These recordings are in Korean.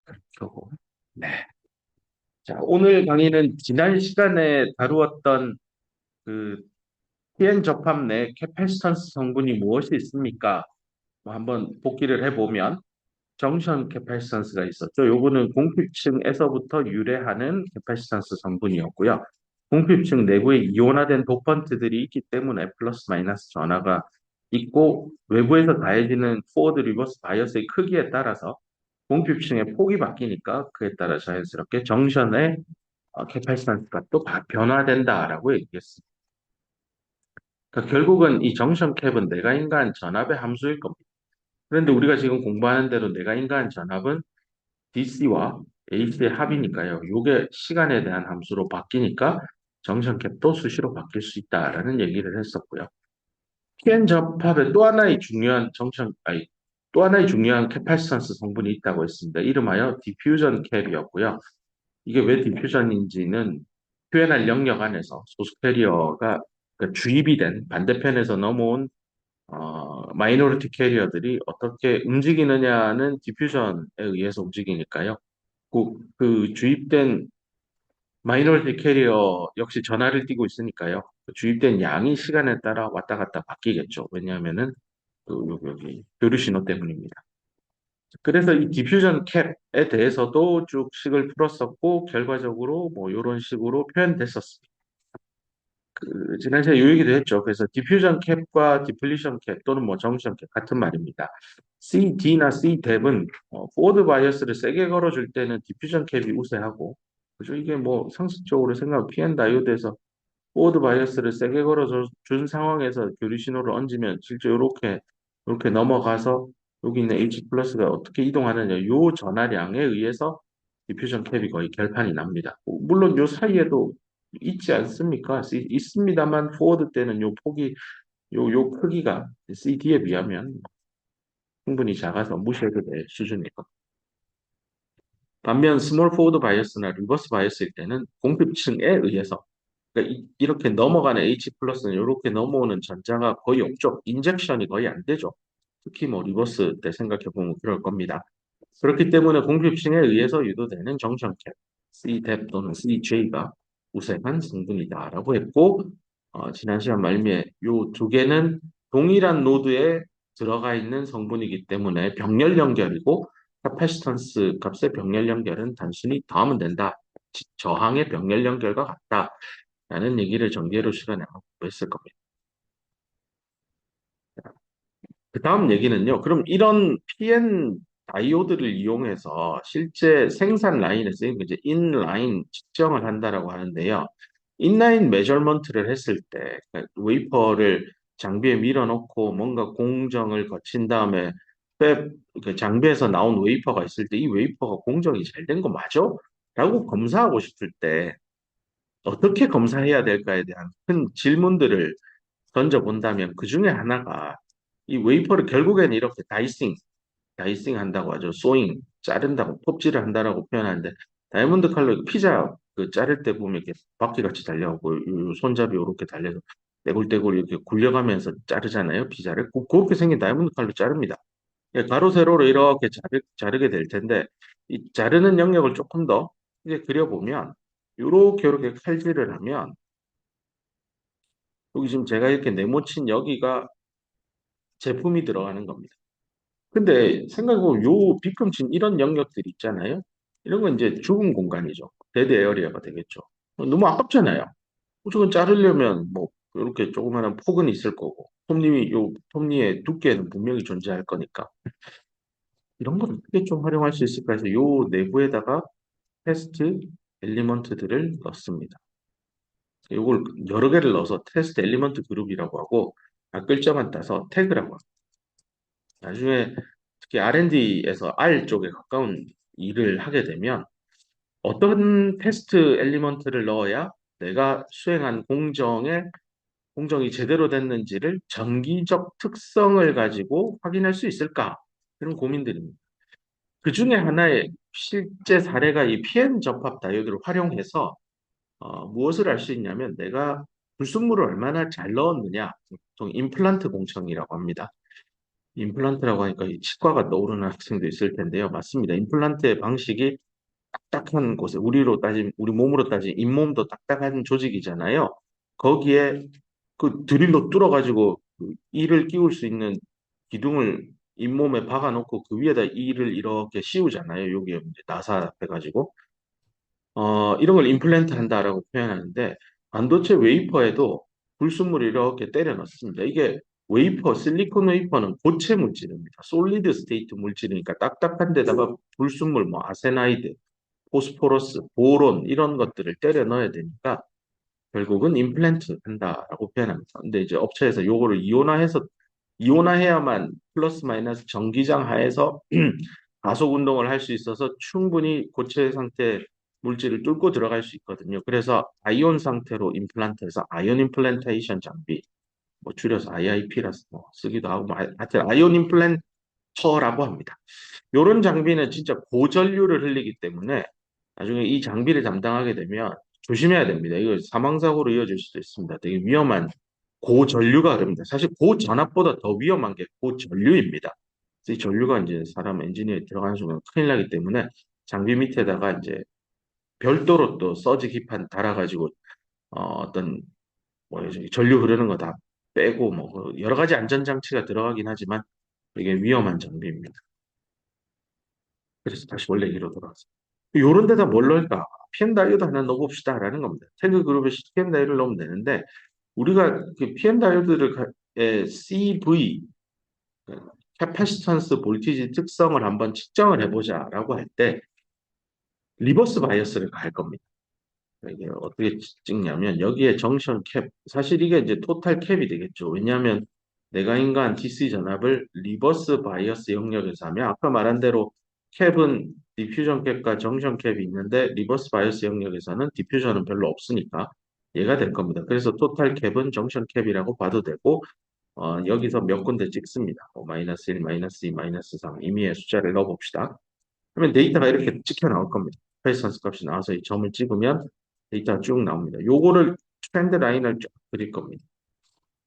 그렇죠. 네. 자, 오늘 강의는 지난 시간에 다루었던 그 PN 접합 내 캐패시턴스 성분이 무엇이 있습니까? 한번 복기를 해보면 정션 캐패시턴스가 있었죠. 요거는 공피층에서부터 유래하는 캐패시턴스 성분이었고요. 공피층 내부에 이온화된 도펀트들이 있기 때문에 플러스 마이너스 전하가 있고 외부에서 가해지는 포워드 리버스 바이어스의 크기에 따라서 공피층의 폭이 바뀌니까 그에 따라 자연스럽게 정션의 캐팔산스가 또 변화된다라고 얘기했습니다. 그러니까 결국은 이 정션 캡은 내가인간 전압의 함수일 겁니다. 그런데 우리가 지금 공부하는 대로 내가인간 전압은 DC와 AC의 합이니까요. 이게 시간에 대한 함수로 바뀌니까 정션 캡도 수시로 바뀔 수 있다라는 얘기를 했었고요. PN 접합에 또 하나의 중요한 또 하나의 중요한 캐파시턴스 성분이 있다고 했습니다. 이름하여 디퓨전 캡이었고요. 이게 왜 디퓨전인지는 표현할 영역 안에서 소스 캐리어가 그러니까 주입이 된 반대편에서 넘어온 마이너리티 캐리어들이 어떻게 움직이느냐는 디퓨전에 의해서 움직이니까요. 그 주입된 마이너리티 캐리어 역시 전하를 띠고 있으니까요. 그 주입된 양이 시간에 따라 왔다 갔다 바뀌겠죠. 왜냐하면은 여기 교류 신호 때문입니다. 그래서 이 디퓨전 캡에 대해서도 쭉 식을 풀었었고 결과적으로 뭐 이런 식으로 표현됐었습니다. 지난 시간에 이 얘기도 했죠. 그래서 디퓨전 캡과 디플리션 캡 또는 뭐 정션 캡 같은 말입니다. CD나 C뎁은 포워드 바이어스를 세게 걸어줄 때는 디퓨전 캡이 우세하고 그죠? 이게 뭐 상식적으로 생각하면 PN 다이오드에서 포워드 바이어스를 세게 걸어준 상황에서 교류 신호를 얹으면 실제 이렇게 넘어가서 여기 있는 H 플러스가 어떻게 이동하느냐 요 전하량에 의해서 디퓨전 캡이 거의 결판이 납니다. 물론 요 사이에도 있지 않습니까? 있습니다만 포워드 때는 요 폭이 요 크기가 CD에 비하면 충분히 작아서 무시해도 될 수준이고 반면 스몰 포워드 바이어스나 리버스 바이어스일 때는 공급층에 의해서 그러니까 이렇게 넘어가는 H 플러스는 이렇게 넘어오는 전자가 거의 없죠. 인젝션이 거의 안 되죠. 특히 뭐 리버스 때 생각해 보면 그럴 겁니다. 그렇기 때문에 공급층에 의해서 유도되는 정션캡, C뎁 또는 CJ가 우세한 성분이다라고 했고, 지난 시간 말미에 요 두 개는 동일한 노드에 들어가 있는 성분이기 때문에 병렬 연결이고, 카파시턴스 값의 병렬 연결은 단순히 더하면 된다. 저항의 병렬 연결과 같다라는 얘기를 전개로 시간에 하고 했을 겁니다. 그 다음 얘기는요. 그럼 이런 PN 다이오드를 이용해서 실제 생산 라인에서 이제 인라인 측정을 한다라고 하는데요. 인라인 메저먼트를 했을 때 그러니까 웨이퍼를 장비에 밀어넣고 뭔가 공정을 거친 다음에 그 장비에서 나온 웨이퍼가 있을 때 이 웨이퍼가 공정이 잘 된 거 맞아? 라고 검사하고 싶을 때 어떻게 검사해야 될까에 대한 큰 질문들을 던져본다면 그 중에 하나가 이 웨이퍼를 결국에는 이렇게 다이싱 한다고 하죠. 소잉, 자른다고, 톱질을 한다라고 표현하는데, 다이아몬드 칼로 피자 그 자를 때 보면 이렇게 바퀴같이 달려가고, 요 손잡이 이렇게 달려서 떼굴떼굴 이렇게 굴려가면서 자르잖아요. 피자를. 그렇게 생긴 다이아몬드 칼로 자릅니다. 예, 가로, 세로로 이렇게 자르게 될 텐데, 이 자르는 영역을 조금 더 이제 그려보면, 이렇게 칼질을 하면, 여기 지금 제가 이렇게 네모친 여기가 제품이 들어가는 겁니다. 근데 생각해보면 요 비금친 이런 영역들 있잖아요. 이런 건 이제 죽은 공간이죠. 데드 에어리어가 되겠죠. 너무 아깝잖아요. 저건 자르려면 뭐 이렇게 조그마한 폭은 있을 거고 톱니의 두께는 분명히 존재할 거니까 이런 걸 어떻게 좀 활용할 수 있을까 해서 요 내부에다가 테스트 엘리먼트들을 넣습니다. 이걸 여러 개를 넣어서 테스트 엘리먼트 그룹이라고 하고 글자만 따서 태그라고 합니다. 나중에 특히 R&D에서 R 쪽에 가까운 일을 하게 되면 어떤 테스트 엘리먼트를 넣어야 내가 수행한 공정이 제대로 됐는지를 전기적 특성을 가지고 확인할 수 있을까? 이런 고민들입니다. 그 중에 하나의 실제 사례가 이 PN 접합 다이오드를 활용해서 무엇을 알 수 있냐면 내가 불순물을 얼마나 잘 넣었느냐, 보통 임플란트 공정이라고 합니다. 임플란트라고 하니까 이 치과가 떠오르는 학생도 있을 텐데요. 맞습니다. 임플란트의 방식이 딱딱한 곳에 우리 몸으로 따지면 잇몸도 딱딱한 조직이잖아요. 거기에 그 드릴로 뚫어가지고 그 이를 끼울 수 있는 기둥을 잇몸에 박아놓고 그 위에다 이를 이렇게 씌우잖아요. 여기에 이제 나사해가지고 이런 걸 임플란트 한다라고 표현하는데 반도체 웨이퍼에도 불순물을 이렇게 때려 넣습니다. 이게 실리콘 웨이퍼는 고체 물질입니다. 솔리드 스테이트 물질이니까 딱딱한 데다가 불순물, 뭐 아세나이드, 포스포러스, 보론 이런 것들을 때려 넣어야 되니까 결국은 임플란트 한다라고 표현합니다. 근데 이제 업체에서 요거를 이온화해야만 플러스 마이너스 전기장 하에서 가속 운동을 할 수 있어서 충분히 고체 상태 물질을 뚫고 들어갈 수 있거든요. 그래서 아이온 상태로 임플란트해서 아이온 임플란테이션 장비, 뭐 줄여서 IIP라서 뭐 쓰기도 하고, 뭐 하여튼 아이온 임플란터라고 합니다. 이런 장비는 진짜 고전류를 흘리기 때문에 나중에 이 장비를 담당하게 되면 조심해야 됩니다. 이거 사망사고로 이어질 수도 있습니다. 되게 위험한 고전류가 그럽니다. 사실 고전압보다 더 위험한 게 고전류입니다. 그래서 이 전류가 이제 사람 엔지니어에 들어가는 순간 큰일 나기 때문에 장비 밑에다가 이제 별도로 또 서지 기판 달아가지고 어떤 뭐 전류 흐르는 거 다 빼고 뭐 여러 가지 안전 장치가 들어가긴 하지만 이게 위험한 장비입니다. 그래서 다시 원래 얘기로 돌아왔어요. 요런 데다 뭘 넣을까? PM 다이오드 하나 넣어봅시다라는 겁니다. 태그 그룹에 PM 다이오드를 넣으면 되는데 우리가 그 PM 다이오드를 CV 캐파시턴스 볼티지 특성을 한번 측정을 해보자라고 할 때 리버스 바이어스를 갈 겁니다. 이게 어떻게 찍냐면 여기에 정션 캡, 사실 이게 이제 토탈 캡이 되겠죠. 왜냐하면 내가 인가한 DC 전압을 리버스 바이어스 영역에서 하면 아까 말한 대로 캡은 디퓨전 캡과 정션 캡이 있는데 리버스 바이어스 영역에서는 디퓨전은 별로 없으니까 얘가 될 겁니다. 그래서 토탈 캡은 정션 캡이라고 봐도 되고 여기서 몇 군데 찍습니다. 마이너스 1, 마이너스 2, 마이너스 3 임의의 숫자를 넣어봅시다. 그러면 데이터가 이렇게 찍혀 나올 겁니다. 페이선스 값이 나와서 이 점을 찍으면 데이터가 쭉 나옵니다. 요거를 트렌드 라인을 쭉 그릴 겁니다.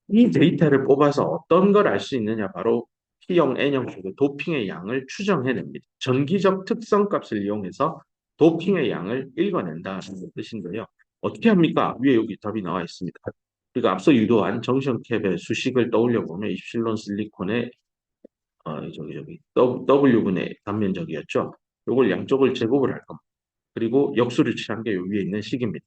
이 데이터를 뽑아서 어떤 걸 알 수 있느냐? 바로 P형, N형 쪽의 도핑의 양을 추정해냅니다. 전기적 특성 값을 이용해서 도핑의 양을 읽어낸다는 뜻인데요. 어떻게 합니까? 위에 여기 답이 나와 있습니다. 그러니까 앞서 유도한 정션 캡의 수식을 떠올려 보면 입실론 실리콘의 W분의 단면적이었죠. 요걸 양쪽을 제곱을 할 겁니다. 그리고 역수를 취한 게 요 위에 있는 식입니다.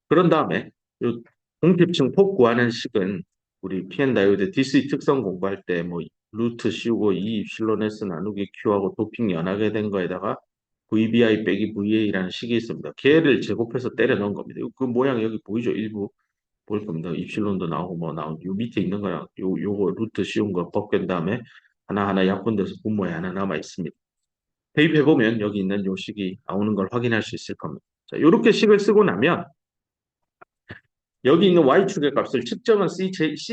그런 다음에 요 공tip층 폭 구하는 식은 우리 PN 다이오드 DC 특성 공부할 때 뭐 루트 씌우고 E 입실론 S 나누기 Q하고 도핑 연하게 된 거에다가 VBI 빼기 VA라는 식이 있습니다. 걔를 제곱해서 때려 넣은 겁니다. 그 모양 여기 보이죠? 일부 볼 겁니다. 입실론도 나오고 뭐 나오고 요 밑에 있는 거랑 요거 루트 씌운 거 벗긴 다음에 하나하나 약분돼서 분모에 하나 남아 있습니다. 대입해 보면 여기 있는 요 식이 나오는 걸 확인할 수 있을 겁니다. 자, 이렇게 식을 쓰고 나면 여기 있는 y축의 값을 측정은 C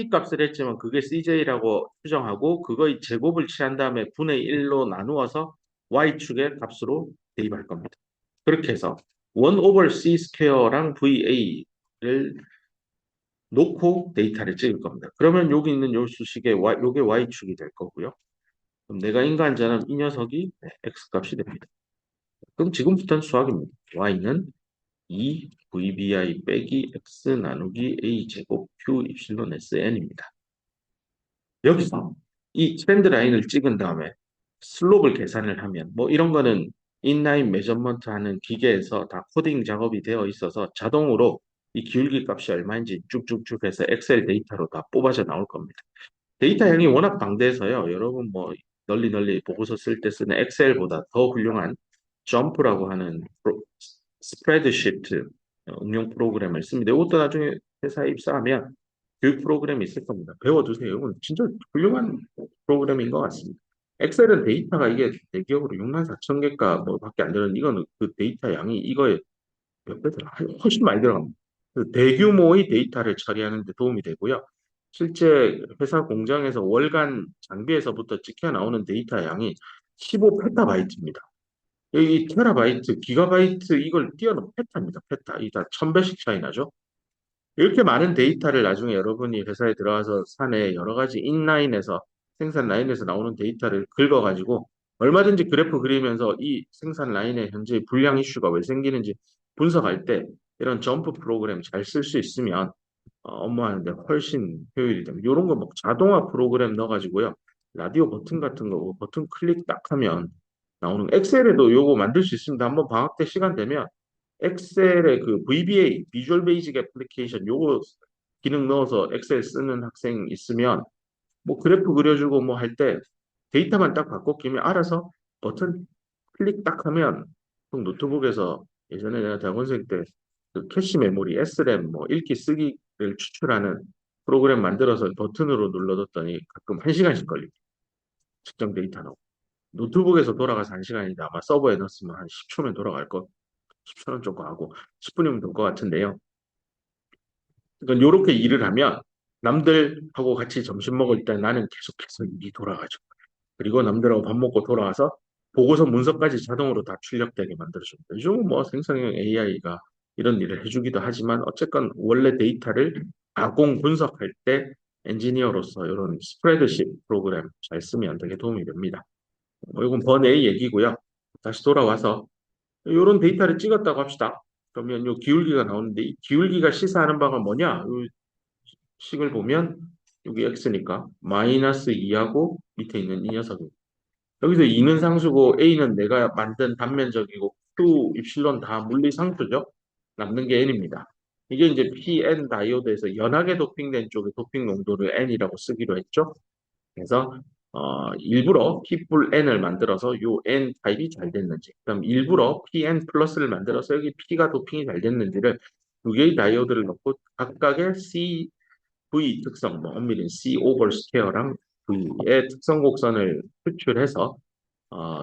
값을 했지만 그게 CJ라고 추정하고 그거의 제곱을 취한 다음에 분의 1로 나누어서 y축의 값으로 대입할 겁니다. 그렇게 해서 1 over C 스퀘어랑 VA를 놓고 데이터를 찍을 겁니다. 그러면 여기 있는 요 수식의 요게 y축이 될 거고요. 그럼 내가 인간자는 이 녀석이 x값이 됩니다. 그럼 지금부터는 수학입니다. y는 2 VBI 빼기 X 나누기 A 제곱 Q 입실론 SN입니다. 여기서 이 트렌드 라인을 찍은 다음에 슬롭을 계산을 하면 뭐 이런 거는 인라인 메저먼트 하는 기계에서 다 코딩 작업이 되어 있어서 자동으로 이 기울기 값이 얼마인지 쭉쭉쭉 해서 엑셀 데이터로 다 뽑아져 나올 겁니다. 데이터 양이 워낙 방대해서요. 여러분 뭐 널리 보고서 쓸 때 쓰는 엑셀보다 더 훌륭한 점프라고 하는 스프레드시트 응용 프로그램을 씁니다. 이것도 나중에 회사에 입사하면 교육 프로그램이 있을 겁니다. 배워두세요. 이건 진짜 훌륭한 프로그램인 것 같습니다. 엑셀은 데이터가 이게 대기업으로 6만 4천 개가 뭐밖에 안 되는 이거는 그 데이터 양이 이거에 몇 배 들어 훨씬 많이 들어갑니다. 그 대규모의 데이터를 처리하는 데 도움이 되고요. 실제 회사 공장에서 월간 장비에서부터 찍혀 나오는 데이터 양이 15 페타바이트입니다. 이 테라바이트, 기가바이트 이걸 뛰어넘은 페타입니다. 페타. 이 다 1000배씩 차이 나죠? 이렇게 많은 데이터를 나중에 여러분이 회사에 들어가서 사내 여러 가지 인라인에서 생산 라인에서 나오는 데이터를 긁어가지고 얼마든지 그래프 그리면서 이 생산 라인에 현재 불량 이슈가 왜 생기는지 분석할 때 이런 점프 프로그램 잘 쓸 수 있으면 업무하는데 훨씬 효율이 됩니다. 이런 거 뭐 자동화 프로그램 넣어가지고요. 라디오 버튼 같은 거 버튼 클릭 딱 하면 나오는 엑셀에도 요거 만들 수 있습니다. 한번 방학 때 시간 되면 엑셀에 그 VBA, 비주얼 베이직 애플리케이션 요거 기능 넣어서 엑셀 쓰는 학생 있으면 뭐 그래프 그려주고 뭐 할 때 데이터만 딱 바꿔 끼면 알아서 버튼 클릭 딱 하면 그 노트북에서 예전에 내가 대학원생 때 그 캐시 메모리, SRAM 뭐 읽기 쓰기를 추출하는 프로그램 만들어서 버튼으로 눌러뒀더니 가끔 1시간씩 걸립니다. 측정 데이터 나오고. 노트북에서 돌아가서 1시간인데 아마 서버에 넣었으면 한 10초면 돌아갈 거. 10초는 조금 하고 10분이면 될 것 같은데요. 그러니까 이렇게 일을 하면 남들하고 같이 점심 먹을 때 나는 계속해서 일이 돌아가죠. 그리고 남들하고 밥 먹고 돌아와서 보고서 문서까지 자동으로 다 출력되게 만들어줍니다. 요즘은 뭐 생성형 AI가 이런 일을 해주기도 하지만 어쨌건 원래 데이터를 가공 분석할 때 엔지니어로서 이런 스프레드शी트 프로그램 잘 쓰면 되게 도움이 됩니다. 이건 번외의 얘기고요. 다시 돌아와서 이런 데이터를 찍었다고 합시다. 그러면 요 기울기가 나오는데 이 기울기가 시사하는 바가 뭐냐? 요 식을 보면 여기 x니까 마이너스 2하고 밑에 있는 이 녀석이 여기서 2는 상수고 A는 내가 만든 단면적이고 Q, 입실론 다 물리상수죠. 남는 게 N입니다. 이게 이제 PN 다이오드에서 연하게 도핑된 쪽의 도핑 농도를 N이라고 쓰기로 했죠. 그래서 일부러 P-뿔 N을 만들어서 요 N 타입이 잘 됐는지, 그럼 일부러 PN 플러스를 만들어서 여기 P가 도핑이 잘 됐는지를 두 개의 다이오드를 넣고 각각의 V 특성, 뭐 엄밀히 C 오버 스퀘어랑 V의 특성 곡선을 추출해서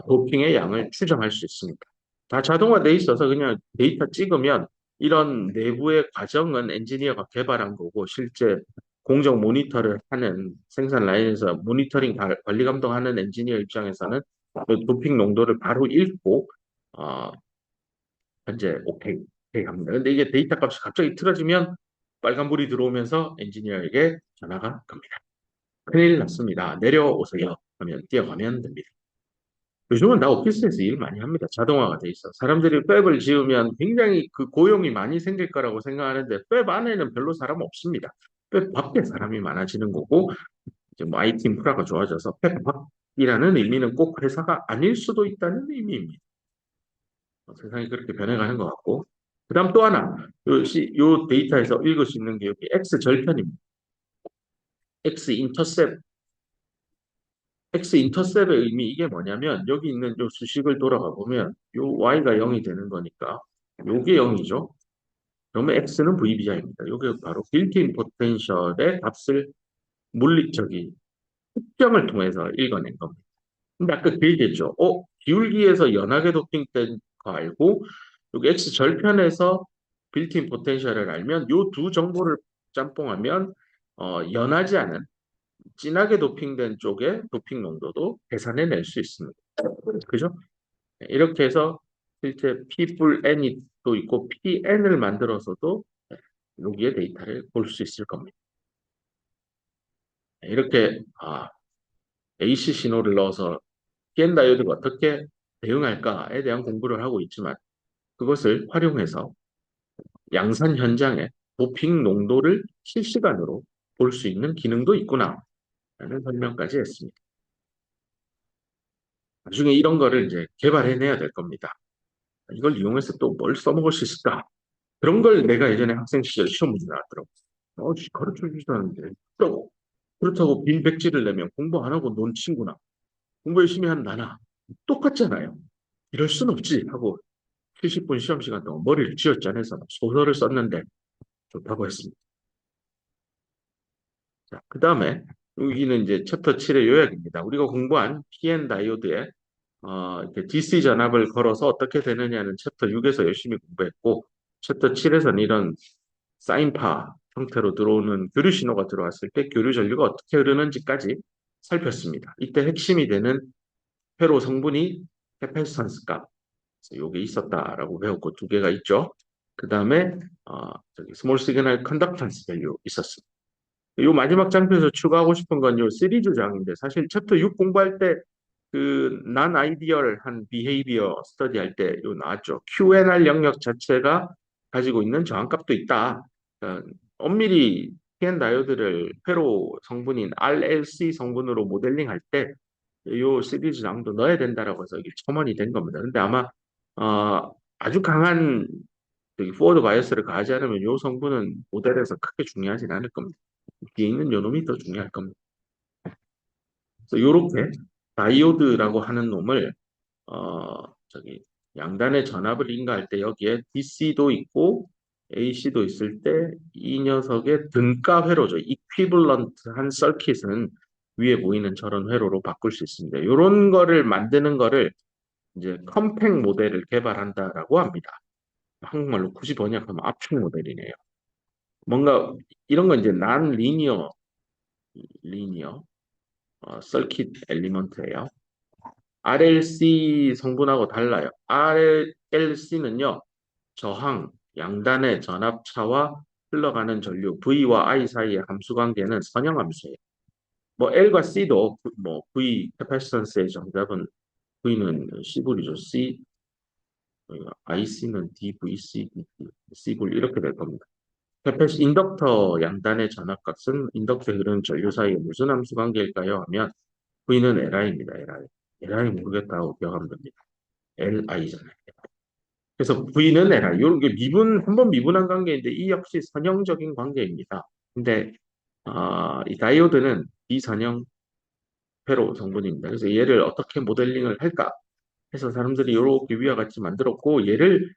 도핑의 양을 추정할 수 있습니다. 다 자동화돼 있어서 그냥 데이터 찍으면 이런 내부의 과정은 엔지니어가 개발한 거고 실제 공정 모니터를 하는 생산 라인에서 모니터링 관리 감독하는 엔지니어 입장에서는 그 도핑 농도를 바로 읽고 어, 현재 오케이 합니다. 근데 이게 데이터 값이 갑자기 틀어지면 빨간불이 들어오면서 엔지니어에게 전화가 갑니다. 큰일 났습니다. 내려오세요. 하면 뛰어가면 됩니다. 요즘은 나 오피스에서 일 많이 합니다. 자동화가 돼 있어. 사람들이 웹을 지으면 굉장히 그 고용이 많이 생길 거라고 생각하는데 웹 안에는 별로 사람 없습니다. 웹 밖에 사람이 많아지는 거고 이제 뭐 IT 인프라가 좋아져서 웹 밖이라는 의미는 꼭 회사가 아닐 수도 있다는 의미입니다. 세상이 그렇게 변해가는 것 같고 그다음 또 하나 요 데이터에서 읽을 수 있는 게 여기 X 절편입니다. X 인터셉 X 인터셉의 의미 이게 뭐냐면 여기 있는 요 수식을 돌아가 보면 요 Y가 0이 되는 거니까 요게 0이죠. 그러면 X는 VBI입니다. 요게 바로 빌트인 포텐셜의 값을 물리적인 특정을 통해서 읽어낸 겁니다. 근데 아까 그 얘기했죠. 기울기에서 연하게 도핑된 거 알고 여기 X 절편에서 빌트인 포텐셜을 알면 요 두 정보를 짬뽕하면 연하지 않은 진하게 도핑된 쪽의 도핑 농도도 계산해낼 수 있습니다. 그죠? 이렇게 해서 실제 P-뿔 N이 또 있고 PN을 만들어서도 여기에 데이터를 볼 수 있을 겁니다. 이렇게 AC 신호를 넣어서 PN 다이오드가 어떻게 대응할까에 대한 공부를 하고 있지만 그것을 활용해서 양산 현장의 도핑 농도를 실시간으로 볼 수 있는 기능도 있구나 라는 설명까지 했습니다. 나중에 이런 거를 이제 개발해내야 될 겁니다. 이걸 이용해서 또 뭘 써먹을 수 있을까? 그런 걸 내가 예전에 학생 시절 시험 문제 나왔더라고. 가르쳐 주지도 않는데. 그렇다고 빈 백지를 내면 공부 안 하고 논 친구나 공부 열심히 하는 나나 똑같잖아요. 이럴 순 없지 하고 70분 시험 시간 동안 머리를 쥐어짜내서 소설을 썼는데 좋다고 했습니다. 자, 그 다음에 여기는 이제 챕터 7의 요약입니다. 우리가 공부한 PN 다이오드의 이렇게 DC 전압을 걸어서 어떻게 되느냐는 챕터 6에서 열심히 공부했고 챕터 7에서는 이런 사인파 형태로 들어오는 교류 신호가 들어왔을 때 교류 전류가 어떻게 흐르는지까지 살폈습니다. 이때 핵심이 되는 회로 성분이 캐패시턴스 값, 요게 있었다라고 배웠고 두 개가 있죠. 그 다음에 저기 스몰 시그널 컨덕턴스 밸류 있었습니다. 요 마지막 장표에서 추가하고 싶은 건 요 시리즈장인데 사실 챕터 6 공부할 때 그 non ideal한 behavior 스터디 할 때 요 나왔죠. QNR 영역 자체가 가지고 있는 저항값도 있다. 그러니까 엄밀히 PN 다이오드를 회로 성분인 RLC 성분으로 모델링 할 때 요 시리즈장도 넣어야 된다라고 해서 이게 첨언이 된 겁니다. 근데 아마 아주 강한 포워드 바이어스를 가하지 않으면 요 성분은 모델에서 크게 중요하진 않을 겁니다. 뒤에 있는 요 놈이 더 중요할 겁니다. 그래서 요렇게 다이오드라고 하는 놈을 저기 양단의 전압을 인가할 때 여기에 DC도 있고 AC도 있을 때 이 녀석의 등가 회로죠. 이퀴블런트한 서킷은 위에 보이는 저런 회로로 바꿀 수 있습니다. 이런 거를 만드는 거를 이제 컴팩 모델을 개발한다라고 합니다. 한국말로 굳이 번역하면 압축 모델이네요. 뭔가 이런 건 이제 난 리니어 서킷 엘리먼트예요. RLC 성분하고 달라요. RLC는요, 저항, 양단의 전압차와 흘러가는 전류 V와 I 사이의 함수 관계는 선형함수예요. 뭐 L과 C도 뭐 V 캐패시턴스의 정답은 V는 C불이죠. IC는 DVC, C불 이렇게 될 겁니다. 인덕터 양단의 전압값은 인덕터에 흐르는 전류 사이에 무슨 함수 관계일까요? 하면 V는 LI입니다. LI. LI 모르겠다고 기억하면 됩니다. LI잖아요. 그래서 V는 LI. 이런 게 한번 미분한 관계인데 이 역시 선형적인 관계입니다. 근데 이 다이오드는 비선형 회로 성분입니다. 그래서 얘를 어떻게 모델링을 할까 해서 사람들이 이렇게 위와 같이 만들었고 얘를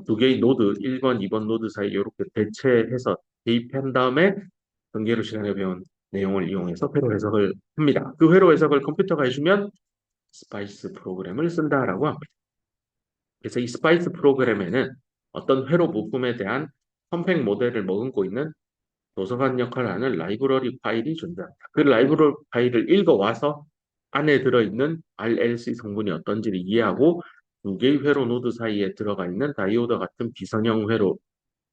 두 개의 노드 1번, 2번 노드 사이 이렇게 대체해서 대입한 다음에 전개로 시간에 배운 내용을 이용해서 회로 해석을 합니다. 그 회로 해석을 컴퓨터가 해주면 스파이스 프로그램을 쓴다라고 합니다. 그래서 이 스파이스 프로그램에는 어떤 회로 부품에 대한 컴팩 모델을 머금고 있는 도서관 역할을 하는 라이브러리 파일이 존재합니다. 그 라이브러리 파일을 읽어와서 안에 들어있는 RLC 성분이 어떤지를 이해하고 두 개의 회로 노드 사이에 들어가 있는 다이오드 같은 비선형 회로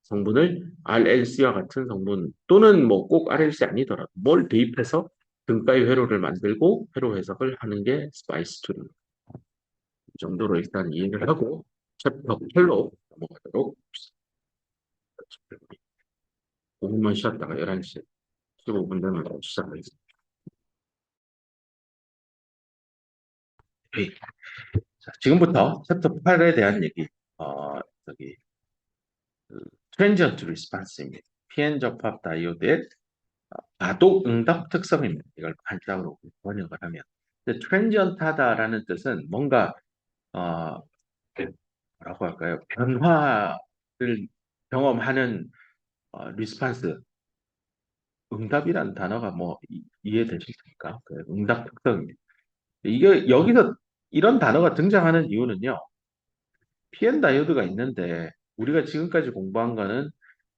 성분을 RLC와 같은 성분 또는 뭐 꼭 RLC 아니더라도 뭘 대입해서 등가의 회로를 만들고 회로 해석을 하는 게 스파이스 툴입니다. 이 정도로 일단 이해를 하고 챕터 8로 넘어가도록 하겠습니다. 5분만 쉬었다가 11시 15분 되면 시작하겠습니다. 자, 지금부터 챕터 8에 대한 얘기, 어, 저기, 그, 트랜지언트 리스판스입니다. PN 접합 다이오드의 가독 응답 특성입니다. 이걸 한자어로 번역을 하면. 트랜지언트하다라는 뜻은 뭔가, 어, 뭐라고 할까요? 변화를 경험하는 리스판스, 응답이라는 단어가 뭐 이해되십니까? 그 응답 특성입니다. 이게 여기서 이런 단어가 등장하는 이유는요. PN 다이오드가 있는데 우리가 지금까지 공부한 거는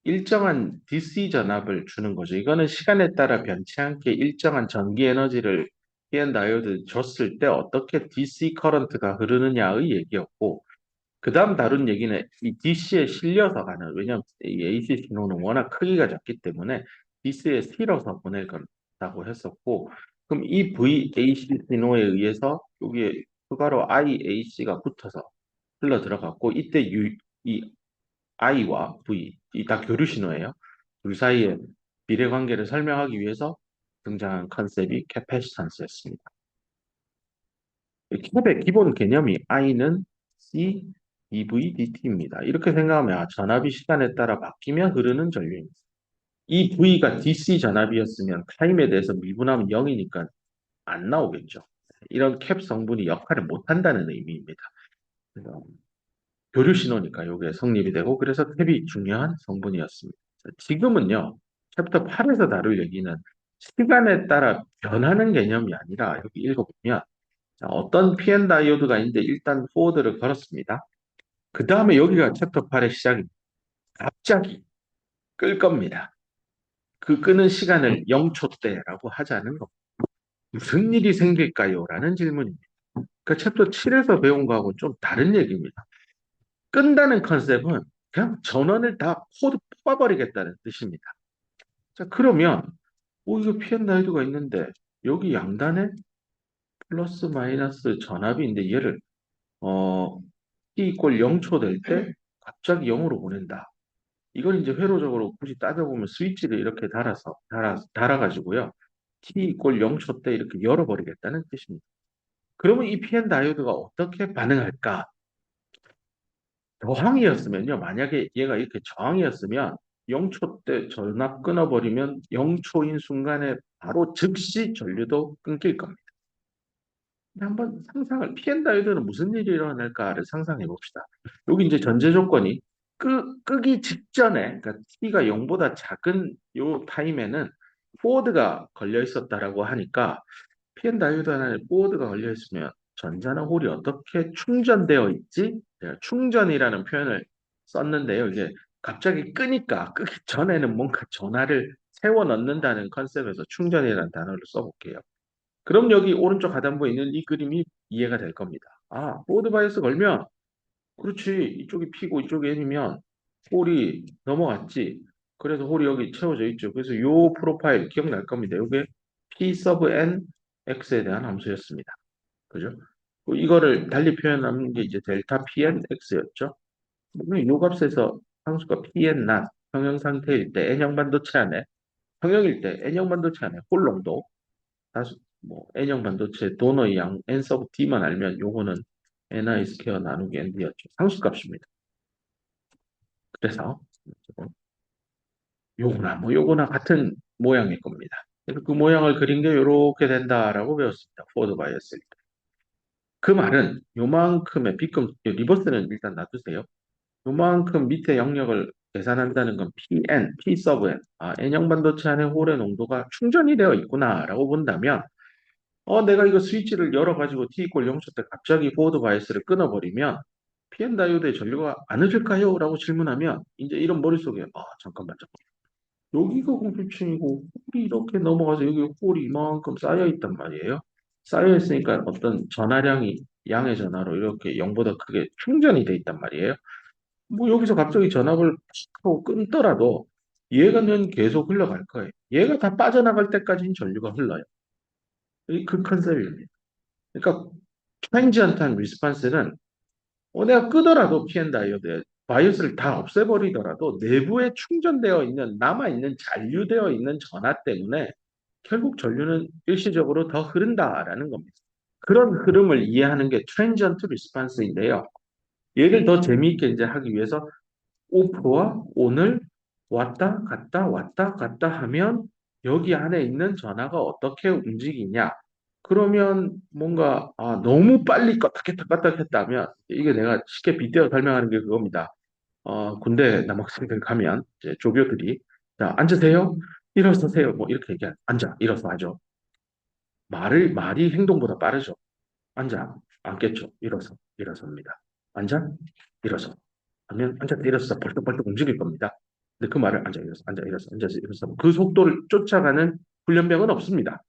일정한 DC 전압을 주는 거죠. 이거는 시간에 따라 변치 않게 일정한 전기 에너지를 PN 다이오드 줬을 때 어떻게 DC 커런트가 흐르느냐의 얘기였고 그 다음 다룬 얘기는 이 DC에 실려서 가는 왜냐하면 이 AC 신호는 워낙 크기가 작기 때문에 DC에 실어서 보낼 거라고 했었고 그럼 이 VAC 신호에 의해서 여기에 추가로 IAC가 붙어서 흘러 들어갔고 이때 이 I와 V 이 다 교류 신호예요. 둘 사이의 비례 관계를 설명하기 위해서 등장한 컨셉이 캐패시탄스였습니다. 캡의 기본 개념이 I는 C dV dt입니다. 이렇게 생각하면 전압이 시간에 따라 바뀌며 흐르는 전류입니다. 이 V가 DC 전압이었으면 타임에 대해서 미분하면 0이니까 안 나오겠죠. 이런 캡 성분이 역할을 못한다는 의미입니다. 그래서 교류 신호니까 이게 성립이 되고 그래서 캡이 중요한 성분이었습니다. 지금은요. 챕터 8에서 다룰 얘기는 시간에 따라 변하는 개념이 아니라 여기 읽어보면 자, 어떤 PN 다이오드가 있는데 일단 포워드를 걸었습니다. 그 다음에 여기가 챕터 8의 시작입니다. 갑자기 끌 겁니다. 그 끄는 시간을 0초대라고 하자는 거. 무슨 일이 생길까요? 라는 질문입니다. 그 챕터 7에서 배운 거하고 좀 다른 얘기입니다. 끈다는 컨셉은 그냥 전원을 다 코드 뽑아버리겠다는 뜻입니다. 자, 그러면, 이거 p 나이드가 있는데, 여기 양단에 플러스 마이너스 전압인데, 얘를, 어, t 이퀄 0초 될 때 갑자기 0으로 보낸다. 이걸 이제 회로적으로 굳이 따져보면 스위치를 이렇게 달아가지고요. t 이퀄 0초 때 이렇게 열어버리겠다는 뜻입니다. 그러면 이 p 다이오드가 어떻게 반응할까? 저항이었으면요. 만약에 얘가 이렇게 저항이었으면 0초 때 전압 끊어버리면 0초인 순간에 바로 즉시 전류도 끊길 겁니다. 한번 상상을, 다이오드는 무슨 일이 일어날까를 상상해 봅시다. 여기 이제 전제 조건이 끄기 직전에, 그러니까 t가 0보다 작은 요 타임에는 포워드가 걸려 있었다라고 하니까 다이오드 하나에 포워드가 걸려 있으면 전자나 홀이 어떻게 충전되어 있지? 제가 충전이라는 표현을 썼는데요. 이게 갑자기 끄니까 끄기 전에는 뭔가 전화를 세워 넣는다는 컨셉에서 충전이라는 단어를 써볼게요. 그럼 여기 오른쪽 하단부에 있는 이 그림이 이해가 될 겁니다. 아, 보드 바이오스 걸면, 그렇지. 이쪽이 P고 이쪽이 N이면 홀이 넘어갔지. 그래서 홀이 여기 채워져 있죠. 그래서 요 프로파일 기억날 겁니다. 이게 P 서브 N X에 대한 함수였습니다. 그죠? 이거를 달리 표현하는 게 이제 델타 PN X였죠. 요 값에서 상수가 PN 낫 평형 상태일 때 N형 반도체 안에 평형일 때 N형 반도체 안에 홀 농도 다수 뭐 N형 반도체 도너의 양 N 서브 D만 알면 요거는 NI 스퀘어 나누기 ND였죠. 상수값입니다. 그래서 요거나 뭐 요거나 같은 모양일 겁니다. 그래서 그 모양을 그린 게 요렇게 된다라고 배웠습니다. 포워드 바이어스. 그 말은 요만큼의 B금 리버스는 일단 놔두세요. 요만큼 밑에 영역을 계산한다는 건 PN, P 서브 N, N형 반도체 안에 홀의 농도가 충전이 되어 있구나라고 본다면 내가 이거 스위치를 열어가지고 T 이퀄 0초 때 갑자기 포워드 바이스를 끊어버리면 PN 다이오드의 전류가 안 흐를까요? 라고 질문하면 이제 이런 머릿속에 잠깐만 여기가 공필층이고 홀이 이렇게 넘어가서 여기 홀이 이만큼 쌓여 있단 말이에요. 쌓여 있으니까 어떤 전하량이 양의 전하로 이렇게 0보다 크게 충전이 돼 있단 말이에요. 뭐 여기서 갑자기 전압을 팍 하고 끊더라도 얘가는 계속 흘러갈 거예요. 얘가 다 빠져나갈 때까지는 전류가 흘러요. 그 컨셉입니다. 그러니까 트랜지언트한 리스판스는 내가 끄더라도 p 다이오드에 바이오스를 다 없애버리더라도 내부에 충전되어 있는 남아있는 잔류되어 있는 전하 때문에 결국 전류는 일시적으로 더 흐른다라는 겁니다. 그런 흐름을 이해하는 게 트랜지언트 리스판스인데요. 얘를 더 재미있게 이제 하기 위해서 오프와 온을 왔다 갔다 하면 여기 안에 있는 전하가 어떻게 움직이냐? 그러면 뭔가 너무 빨리 껐다 켰다 하면 이게 내가 쉽게 빗대어 설명하는 게 그겁니다. 군대 남학생들 가면 이제 조교들이 자 앉으세요, 일어서세요 뭐 이렇게 얘기한 앉아 일어서 하죠. 말이 행동보다 빠르죠. 앉아 앉겠죠. 일어섭니다. 앉아 일어서 하면 앉아 일어서 벌떡벌떡 움직일 겁니다. 근데 그 말을 앉아 일어서 그 속도를 쫓아가는 훈련병은 없습니다.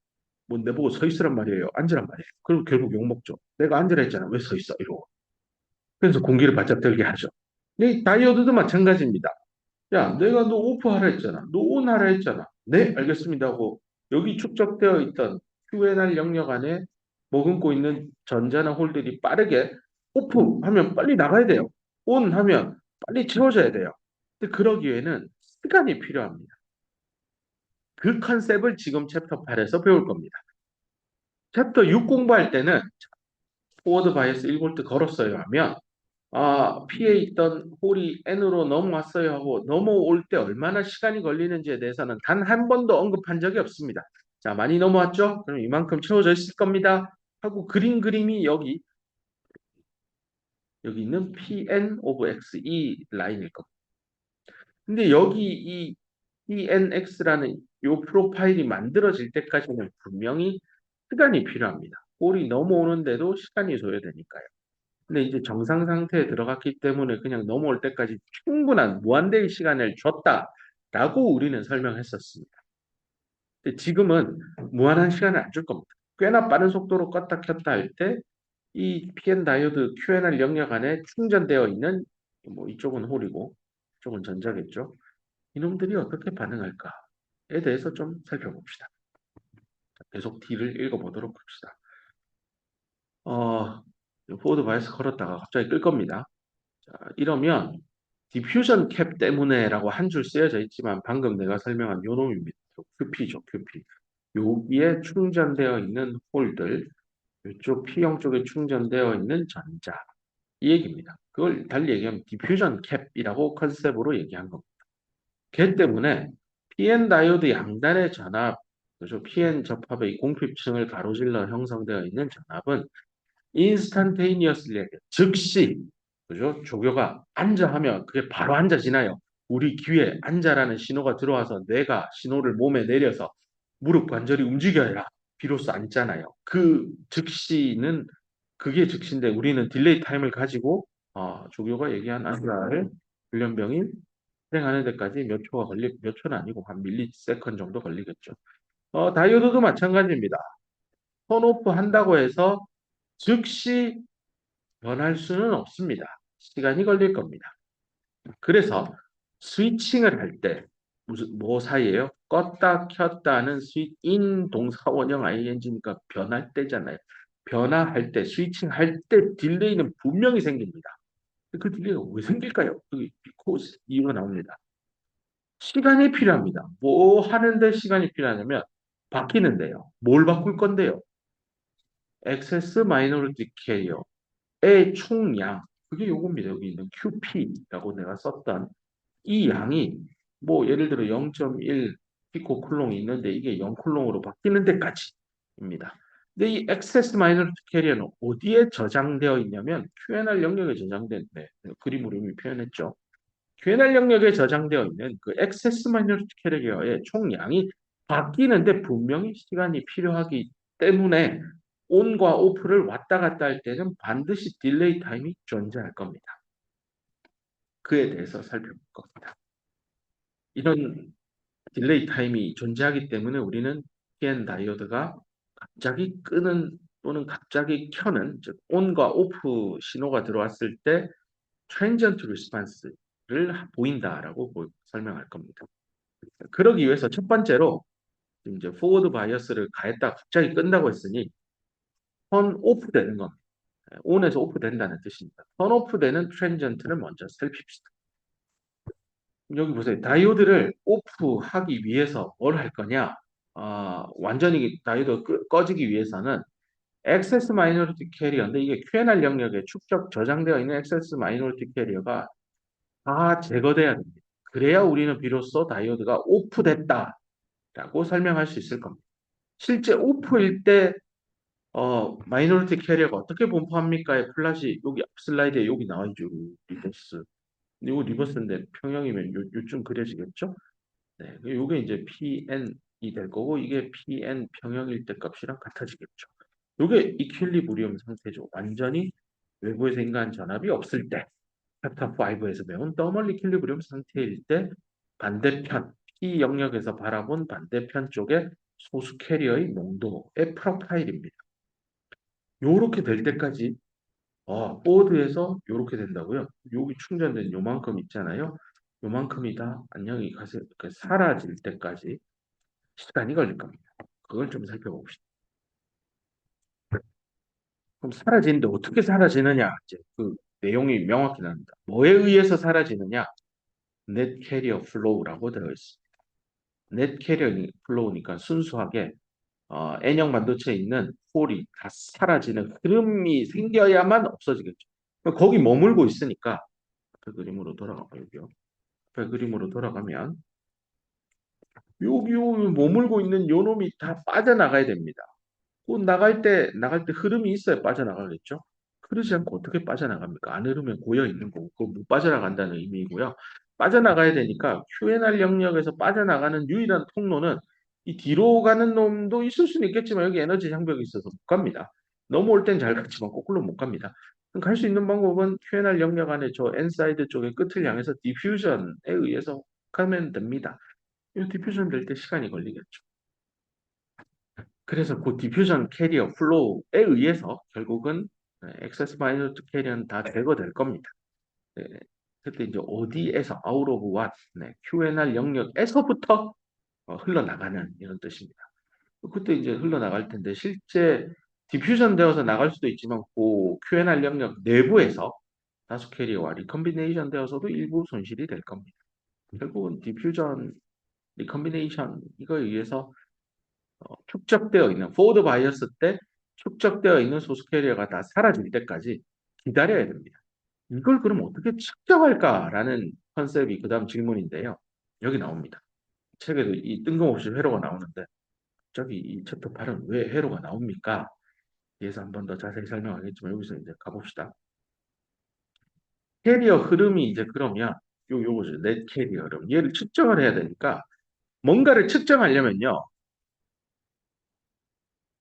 뭐 내보고 서 있으란 말이에요. 앉으란 말이에요. 그리고 결국 욕먹죠. 내가 앉으라 했잖아. 왜 서 있어? 이러고. 그래서 공기를 바짝 들게 하죠. 이 다이오드도 마찬가지입니다. 야, 내가 너 오프하라 했잖아. 너 온하라 했잖아. 네, 알겠습니다 하고 여기 축적되어 있던 QNR 영역 안에 머금고 있는 전자나 홀들이 빠르게 오프 하면 빨리 나가야 돼요. 온 하면 빨리 채워져야 돼요. 근데 그러기 위해는 시간이 필요합니다. 그 컨셉을 지금 챕터 8에서 배울 겁니다. 챕터 6 공부할 때는 포워드 바이어스 1볼트 걸었어요 하면 P에 있던 홀이 N으로 넘어왔어요 하고 넘어올 때 얼마나 시간이 걸리는지에 대해서는 단 한 번도 언급한 적이 없습니다. 자, 많이 넘어왔죠? 그럼 이만큼 채워져 있을 겁니다. 하고 그린 그림이 여기 있는 Pn of X 이 라인일 겁니다. 근데 여기 이 PNX라는 이 프로파일이 만들어질 때까지는 분명히 시간이 필요합니다. 홀이 넘어오는데도 시간이 소요되니까요. 근데 이제 정상 상태에 들어갔기 때문에 그냥 넘어올 때까지 충분한 무한대의 시간을 줬다라고 우리는 설명했었습니다. 근데 지금은 무한한 시간을 안 줄 겁니다. 꽤나 빠른 속도로 껐다 켰다 할 때 이 PN 다이오드 QNR 영역 안에 충전되어 있는 뭐 이쪽은 홀이고 이쪽은 전자겠죠. 이놈들이 어떻게 반응할까에 대해서 좀 살펴봅시다. 계속 D를 읽어보도록 합시다. 포워드 바이어스 걸었다가 갑자기 끌 겁니다. 자, 이러면 디퓨전 캡 때문에라고 한 줄 쓰여져 있지만 방금 내가 설명한 요 놈입니다. QP죠, QP. 여기에 충전되어 있는 홀들, 이쪽 P형 쪽에 충전되어 있는 전자. 이 얘기입니다. 그걸 달리 얘기하면 디퓨전 캡이라고 컨셉으로 얘기한 겁니다. 걔 때문에 PN 다이오드 양단의 전압, 그죠? PN 접합의 공핍층을 가로질러 형성되어 있는 전압은 인스탄테이니어슬리 즉시 그죠? 조교가 앉아 하면 그게 바로 앉아지나요? 우리 귀에 앉아라는 신호가 들어와서 뇌가 신호를 몸에 내려서 무릎 관절이 움직여야 비로소 앉잖아요. 그 즉시는 그게 즉시인데 우리는 딜레이 타임을 가지고 조교가 얘기한 앉아를 훈련병이 실행하는 데까지 몇 초는 아니고 한 밀리세컨 정도 걸리겠죠. 다이오드도 마찬가지입니다. 턴오프 한다고 해서 즉시 변할 수는 없습니다. 시간이 걸릴 겁니다. 그래서 스위칭을 할 때 무슨 뭐 사이에요? 껐다 켰다는 스위인 동사 원형 ing니까 변할 때잖아요. 변화할 때 스위칭 할 때 딜레이는 분명히 생깁니다. 그 딜레이가 왜 생길까요? 그 because 이유가 나옵니다. 시간이 필요합니다. 뭐 하는데 시간이 필요하냐면 바뀌는데요. 뭘 바꿀 건데요? 액세스 마이너리티 캐리어의 총량. 그게 요겁니다. 여기 있는 QP라고 내가 썼던 이 양이 뭐 예를 들어 0.1 피코쿨롱이 있는데 이게 0쿨롱으로 바뀌는 데까지입니다. 근데 이 액세스 마이너리티 캐리어는 어디에 저장되어 있냐면 QNR 영역에 저장된 그림으로 이미 표현했죠. QNR 영역에 저장되어 있는 그 액세스 마이너리티 캐리어의 총량이 바뀌는데 분명히 시간이 필요하기 때문에 온과 오프를 왔다 갔다 할 때는 반드시 딜레이 타임이 존재할 겁니다. 그에 대해서 살펴볼 겁니다. 이런 딜레이 타임이 존재하기 때문에 우리는 PN 다이오드가 갑자기 끄는 또는 갑자기 켜는 즉 온과 오프 신호가 들어왔을 때 트랜지언트 리스판스를 보인다라고 설명할 겁니다. 그러기 위해서 첫 번째로 이제 포워드 바이어스를 가했다 갑자기 끈다고 했으니 턴 오프 되는 겁니다. 온에서 오프 된다는 뜻입니다. 턴 오프 되는 트랜지언트를 먼저 살핍시다. 여기 보세요. 다이오드를 오프하기 위해서 뭘 할 거냐? 완전히 다이오드 꺼지기 위해서는 액세스 마이너리티 캐리어인데 이게 QNR 영역에 축적 저장되어 있는 액세스 마이너리티 캐리어가 다 제거돼야 됩니다. 그래야 우리는 비로소 다이오드가 오프됐다라고 설명할 수 있을 겁니다. 실제 오프일 때 마이너리티 캐리어가 어떻게 분포합니까의 플랫이 여기 앞 슬라이드에 여기 나와 있죠. 리버스. 이거 리버스인데 평형이면 요쯤 그려지겠죠? 네, 이게 이제 PN이 될 거고 이게 PN 평형일 때 값이랑 같아지겠죠. 이게 이퀄리브리엄 상태죠. 완전히 외부에서 인간 전압이 없을 때, 챕터 5에서 배운 더멀 이퀄리브리엄 상태일 때 반대편 P 영역에서 바라본 반대편 쪽에 소수 캐리어의 농도의 프로파일입니다. 요렇게 될 때까지 보드에서 요렇게 된다고요. 여기 충전된 요만큼 있잖아요. 요만큼이 다 안녕히 가세요. 사라질 때까지 시간이 걸릴 겁니다. 그걸 좀 살펴봅시다. 그럼 사라지는데 어떻게 사라지느냐? 이제 그 내용이 명확히 나옵니다. 뭐에 의해서 사라지느냐? 넷 캐리어 플로우라고 되어 있습니다. 넷 캐리어 플로우니까 순수하게 N형 반도체에 있는 홀이 다 사라지는 흐름이 생겨야만 없어지겠죠. 거기 머물고 있으니까 그 그림으로 돌아가고요. 그 그림으로 돌아가면 여기 머물고 있는 요 놈이 다 빠져나가야 됩니다. 나갈 때 흐름이 있어야 빠져나가겠죠? 그러지 않고 어떻게 빠져나갑니까? 안 흐르면 고여 있는 거고, 그거 못 빠져나간다는 의미이고요. 빠져나가야 되니까 QNR 영역에서 빠져나가는 유일한 통로는 이 뒤로 가는 놈도 있을 수는 있겠지만 여기 에너지 장벽이 있어서 못 갑니다. 넘어올 땐 잘 갔지만 거꾸로 못 갑니다. 갈 수 있는 방법은 QNR 영역 안에 저 N사이드 쪽의 끝을 향해서 디퓨전에 의해서 가면 됩니다. 이 디퓨전 될 때 시간이 걸리겠죠. 그래서 그 디퓨전 캐리어 플로우에 의해서 결국은 액세스 마이너스 캐리어는 다 제거될 겁니다. 그때 이제 어디에서 out of what QNR 영역에서부터 흘러나가는 이런 뜻입니다. 그때 이제 흘러나갈 텐데 실제 디퓨전 되어서 나갈 수도 있지만 그 QNR 영역 내부에서 다수 캐리어와 리컨비네이션 되어서도 일부 손실이 될 겁니다. 결국은 디퓨전, 리컨비네이션 이거에 의해서 축적되어 있는 포워드 바이어스 때 축적되어 있는 소수 캐리어가 다 사라질 때까지 기다려야 됩니다. 이걸 그럼 어떻게 측정할까라는 컨셉이 그 다음 질문인데요. 여기 나옵니다. 책에도 이 뜬금없이 회로가 나오는데 갑자기 이 챕터 8은 왜 회로가 나옵니까? 뒤에서 한 번 더 자세히 설명하겠지만 여기서 이제 가봅시다. 캐리어 흐름이 이제 그러면 요거죠. 넷 캐리어 흐름. 얘를 측정을 해야 되니까 뭔가를 측정하려면요.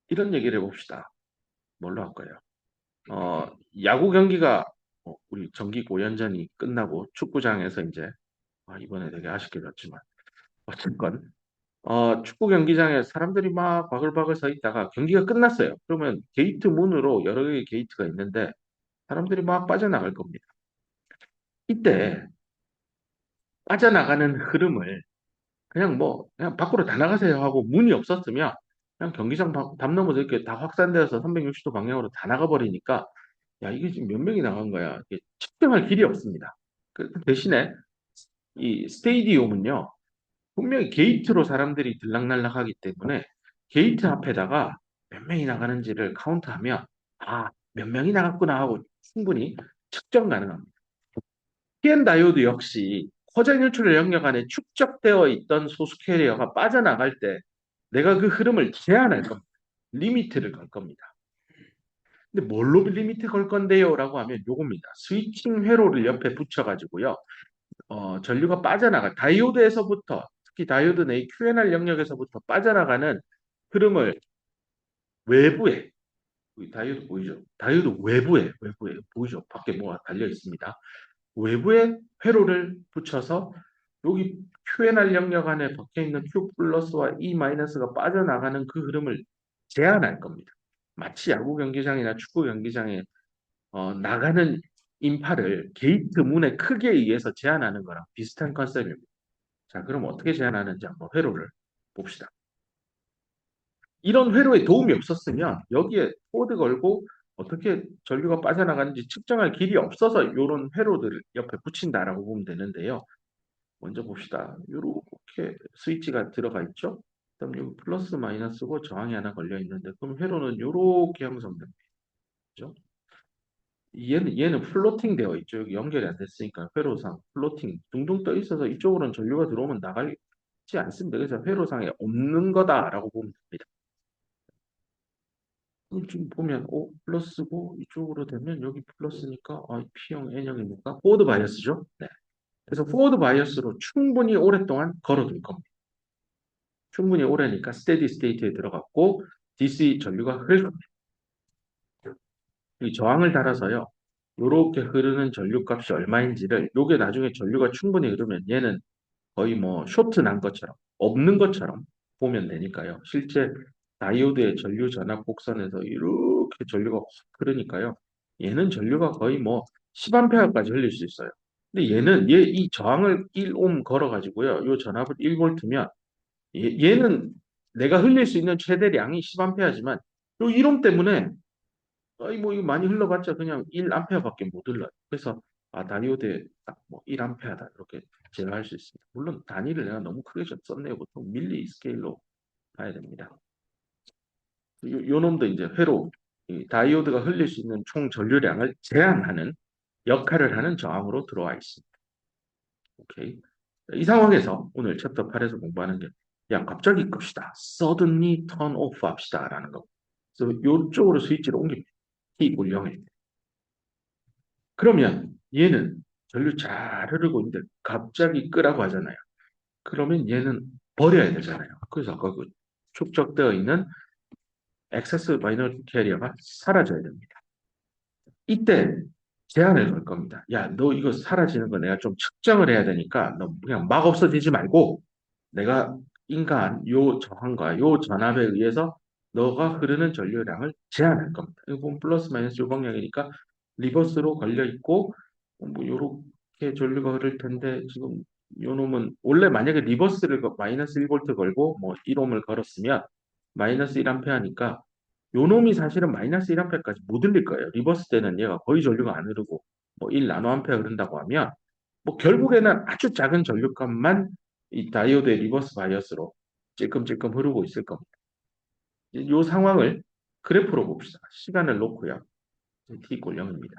이런 얘기를 해봅시다. 뭘로 할까요? 야구 경기가 우리 정기 고연전이 끝나고 축구장에서 이제 이번에 되게 아쉽게 졌지만 어쨌건 축구 경기장에 사람들이 막 바글바글 서 있다가 경기가 끝났어요. 그러면 게이트 문으로 여러 개의 게이트가 있는데 사람들이 막 빠져나갈 겁니다. 이때 빠져나가는 흐름을 그냥 밖으로 다 나가세요 하고 문이 없었으면 그냥 경기장 담 넘어서 이렇게 다 확산되어서 360도 방향으로 다 나가버리니까 야, 이게 지금 몇 명이 나간 거야. 이게 측정할 길이 없습니다. 그 대신에 이 스테디움은요, 분명히 게이트로 사람들이 들락날락하기 때문에 게이트 앞에다가 몇 명이 나가는지를 카운트하면 몇 명이 나갔구나 하고 충분히 측정 가능합니다. PN 다이오드 역시 허전 유출의 영역 안에 축적되어 있던 소수 캐리어가 빠져나갈 때 내가 그 흐름을 제한할 겁니다. 리미트를 걸 겁니다. 근데 뭘로 리미트 걸 건데요? 라고 하면 요겁니다. 스위칭 회로를 옆에 붙여가지고요. 전류가 다이오드에서부터, 특히 다이오드 내 QNR 영역에서부터 빠져나가는 흐름을 외부에, 다이오드 보이죠? 다이오드 외부에, 보이죠? 밖에 뭐가 달려 있습니다. 외부에 회로를 붙여서 여기 QNR 영역 안에 박혀 있는 Q 플러스와 E 마이너스가 빠져나가는 그 흐름을 제한할 겁니다. 마치 야구 경기장이나 축구 경기장에 나가는 인파를 게이트 문의 크기에 의해서 제한하는 거랑 비슷한 컨셉입니다. 자, 그럼 어떻게 제한하는지 한번 회로를 봅시다. 이런 회로에 도움이 없었으면 여기에 코드 걸고 어떻게 전류가 빠져나가는지 측정할 길이 없어서 이런 회로들을 옆에 붙인다라고 보면 되는데요. 먼저 봅시다. 이렇게 스위치가 들어가 있죠. 그다음 여기 플러스 마이너스고 저항이 하나 걸려 있는데 그럼 회로는 이렇게 형성됩니다. 그죠? 얘는 플로팅 되어 있죠. 여기 연결이 안 됐으니까 회로상 플로팅 둥둥 떠 있어서 이쪽으로는 전류가 들어오면 나가지 않습니다. 그래서 회로상에 없는 거다라고 보면 됩니다. 그럼 지금 보면 플러스고 이쪽으로 되면 여기 플러스니까 P형 N형이니까 포워드 바이어스죠. 네. 그래서 포워드 바이어스로 충분히 오랫동안 걸어둘 겁니다. 충분히 오래니까 스테디 스테이트에 들어갔고 DC 전류가 흐를 겁니다. 이 저항을 달아서요. 이렇게 흐르는 전류값이 얼마인지를 요게 나중에 전류가 충분히 흐르면 얘는 거의 뭐 쇼트 난 것처럼 없는 것처럼 보면 되니까요. 실제 다이오드의 전류 전압 곡선에서 이렇게 전류가 확 흐르니까요. 얘는 전류가 거의 뭐 10A까지 흘릴 수 있어요. 근데 얘 이 저항을 1옴 걸어 가지고요. 요 전압을 1V면 얘는 내가 흘릴 수 있는 최대량이 10A지만 요 1옴 때문에 뭐 이거 많이 흘러봤자 그냥 1A밖에 못 흘러요. 그래서 다이오드에 딱뭐 1A다 이렇게 제어할 수 있습니다. 물론 단위를 내가 너무 크게 썼네요. 보통 밀리 스케일로 봐야 됩니다. 요 놈도 이제 회로 이 다이오드가 흘릴 수 있는 총 전류량을 제한하는 역할을 하는 저항으로 들어와 있습니다. 오케이. 이 상황에서 오늘 챕터 8에서 공부하는 게 야, 갑자기 끕시다. suddenly turn off 합시다라는 거. 그래서 이쪽으로 스위치를 옮깁니다. T 올 0에. 그러면 얘는 전류 잘 흐르고 있는데 갑자기 끄라고 하잖아요. 그러면 얘는 버려야 되잖아요. 그래서 아까 그 축적되어 있는 액세스 마이너리티 캐리어가 사라져야 됩니다. 이때 제한을 걸 겁니다. 야, 너 이거 사라지는 거 내가 좀 측정을 해야 되니까 너 그냥 막 없어지지 말고 내가 인간 요 저항과 요 전압에 의해서 너가 흐르는 전류량을 제한할 겁니다. 이거 보면 플러스 마이너스 요 방향이니까 리버스로 걸려 있고 뭐 요렇게 전류가 흐를 텐데 지금 요 놈은 원래 만약에 리버스를 마이너스 1볼트 걸고 뭐 1옴을 걸었으면 마이너스 1암페어니까 요 놈이 사실은 마이너스 1암페어까지 못 흘릴 거예요. 리버스 때는 얘가 거의 전류가 안 흐르고 뭐 1 나노암페어 흐른다고 하면 뭐 결국에는 아주 작은 전류값만 이 다이오드의 리버스 바이어스로 찔끔찔끔 흐르고 있을 겁니다. 이 상황을 그래프로 봅시다. 시간을 놓고요. t 꼴 0입니다.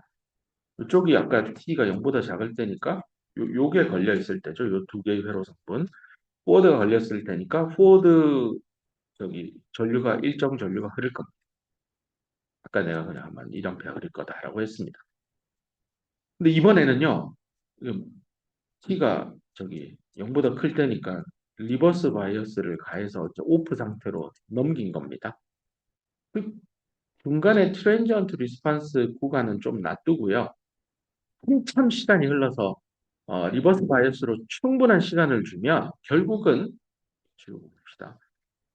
이쪽이 아까 t가 0보다 작을 때니까 요게 걸려 있을 때죠. 요 두 개의 회로 성분. 포워드가 걸렸을 때니까 포워드 저기 전류가 일정 전류가 흐를 겁니다. 아까 내가 그냥 한번 1A 흐를 거다라고 했습니다. 근데 이번에는요. 지금 t가 저기 0보다 클 때니까 리버스 바이어스를 가해서 오프 상태로 넘긴 겁니다. 그 중간에 트랜지언트 리스판스 구간은 좀 놔두고요. 한참 시간이 흘러서 리버스 바이어스로 충분한 시간을 주면 결국은 지금 봅시다.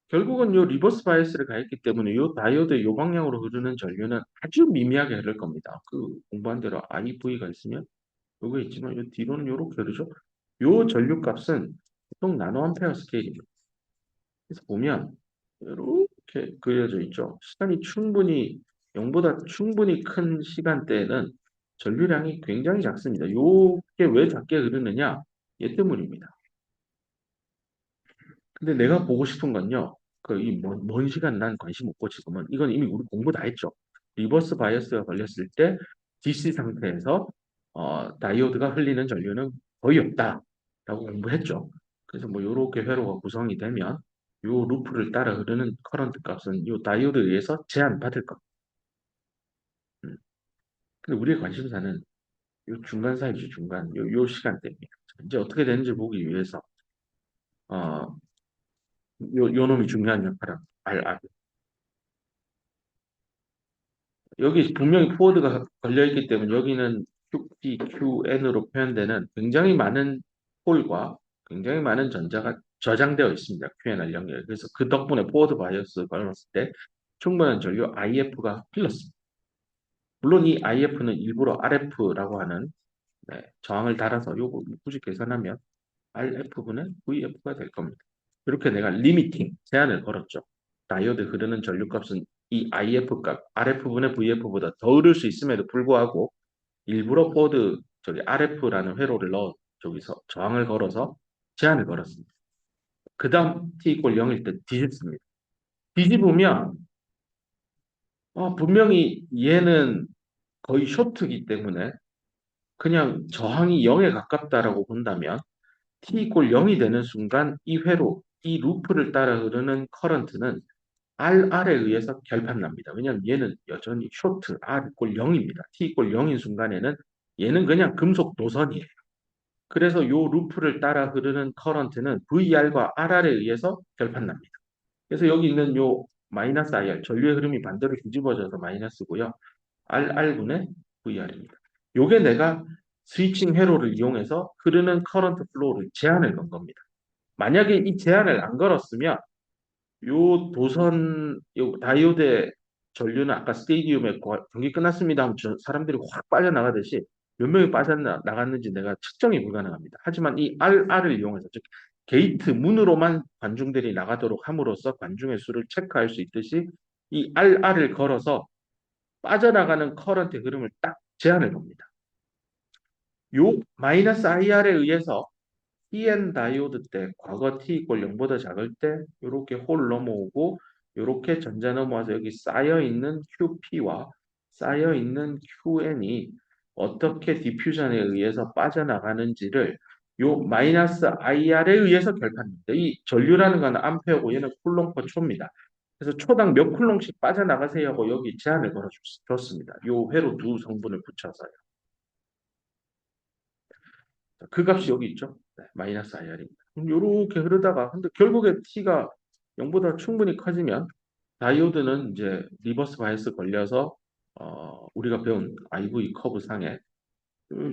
결국은 요 리버스 바이어스를 가했기 때문에 요 다이오드 요 방향으로 흐르는 전류는 아주 미미하게 흐를 겁니다. 그 공부한 대로 IV가 있으면 요거 있지만 요 뒤로는 요렇게 흐르죠. 요 전류 값은 보통 나노암페어 스케일입니다. 그래서 보면 이렇게 그려져 있죠. 시간이 충분히 0보다 충분히 큰 시간대에는 전류량이 굉장히 작습니다. 요게 왜 작게 흐르느냐? 얘 때문입니다. 근데 내가 보고 싶은 건요. 먼 시간 난 관심 없고 지금은 이건 이미 우리 공부 다 했죠. 리버스 바이어스가 걸렸을 때 DC 상태에서 다이오드가 흘리는 전류는 거의 없다라고 공부했죠. 그래서 뭐 이렇게 회로가 구성이 되면 요 루프를 따라 흐르는 커런트 값은 요 다이오드에 의해서 제한받을 겁니다. 음. 근데 우리의 관심사는 요 중간 사이즈 중간 요 시간대입니다. 이제 어떻게 되는지 보기 위해서 어, 요 놈이 중요한 역할을 여기 분명히 포워드가 걸려있기 때문에 여기는 QP, QN으로 표현되는 굉장히 많은 홀과 굉장히 많은 전자가 저장되어 있습니다. QNR 연결. 그래서 그 덕분에 포워드 바이어스 걸었을 때 충분한 전류 IF가 흘렀습니다. 물론 이 IF는 일부러 RF라고 하는 저항을 달아서 요거 굳이 계산하면 RF분의 VF가 될 겁니다. 이렇게 내가 리미팅, 제한을 걸었죠. 다이오드 흐르는 전류값은 이 IF 값, RF분의 VF보다 더 흐를 수 있음에도 불구하고 일부러 포드 저기 RF라는 회로를 넣어 저기서 저항을 걸어서 제한을 걸었습니다. 그 다음 t 이퀄 0일 때 뒤집습니다. 뒤집으면 분명히 얘는 거의 쇼트기 때문에 그냥 저항이 0에 가깝다라고 본다면 t 이퀄 0이 되는 순간 이 회로, 이 루프를 따라 흐르는 커런트는 R에 의해서 결판납니다. 왜냐하면 얘는 여전히 쇼트 R 이퀄 0입니다. T 이퀄 0인 순간에는 얘는 그냥 금속 도선이에요. 그래서 요 루프를 따라 흐르는 커런트는 VR과 RR에 의해서 결판납니다. 그래서 여기 있는 요 마이너스 IR, 전류의 흐름이 반대로 뒤집어져서 마이너스고요. RR분의 VR입니다. 요게 내가 스위칭 회로를 이용해서 흐르는 커런트 플로우를 제한을 건 겁니다. 만약에 이 제한을 안 걸었으면 요 도선 요 다이오드의 전류는 아까 스테디움에 경기 끝났습니다 하면 사람들이 확 빠져나가듯이 몇 명이 빠져나갔는지 내가 측정이 불가능합니다. 하지만 이 RR을 이용해서 즉 게이트 문으로만 관중들이 나가도록 함으로써 관중의 수를 체크할 수 있듯이 이 RR을 걸어서 빠져나가는 커런트 흐름을 딱 제한을 겁니다. 요 마이너스 IR에 의해서 EN 다이오드 때 과거 T 이퀄 0보다 작을 때 이렇게 홀 넘어오고 이렇게 전자 넘어와서 여기 쌓여 있는 QP와 쌓여 있는 QN이 어떻게 디퓨전에 의해서 빠져나가는지를 요 마이너스 IR에 의해서 결판입니다. 이 전류라는 건 암페어고 얘는 쿨롱 퍼 초입니다. 그래서 초당 몇 쿨롱씩 빠져나가세요 하고 여기 제한을 걸어줬습니다. 요 회로 두 성분을 붙여서요. 그 값이 여기 있죠. 네, 마이너스 IR입니다. 이렇게 흐르다가 근데 결국에 T가 0보다 충분히 커지면 다이오드는 이제 리버스 바이어스 걸려서 우리가 배운 IV 커브 상에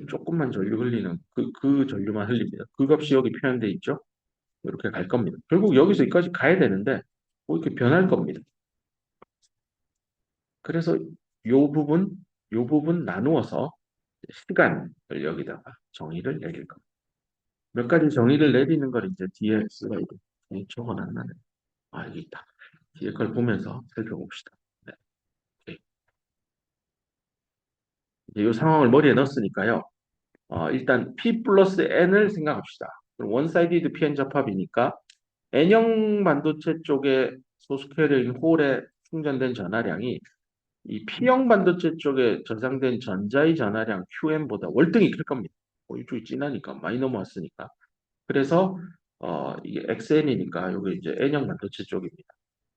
조금만 전류 흘리는 그 전류만 흘립니다. 그 값이 여기 표현되어 있죠. 이렇게 갈 겁니다. 결국 여기서 여기까지 가야 되는데 뭐 이렇게 변할 겁니다. 그래서 요 부분 나누어서 시간을 여기다가 정의를 내릴 겁니다. 몇 가지 정의를 내리는 걸 이제 뒤에 슬라이드 적어놨나네. 아, 여기 있다. 뒤에 걸 보면서 살펴봅시다. 네. 오케이. 이제 이 상황을 머리에 넣었으니까요. 일단 P 플러스 N을 생각합시다. 그럼 원사이디드 PN 접합이니까 N형 반도체 쪽에 소스케일인 홀에 충전된 전하량이 이 P형 반도체 쪽에 저장된 전자의 전하량 QM보다 월등히 클 겁니다. 이쪽이 진하니까 많이 넘어왔으니까. 그래서 이게 XN이니까 여기 이제 N형 반도체 쪽입니다.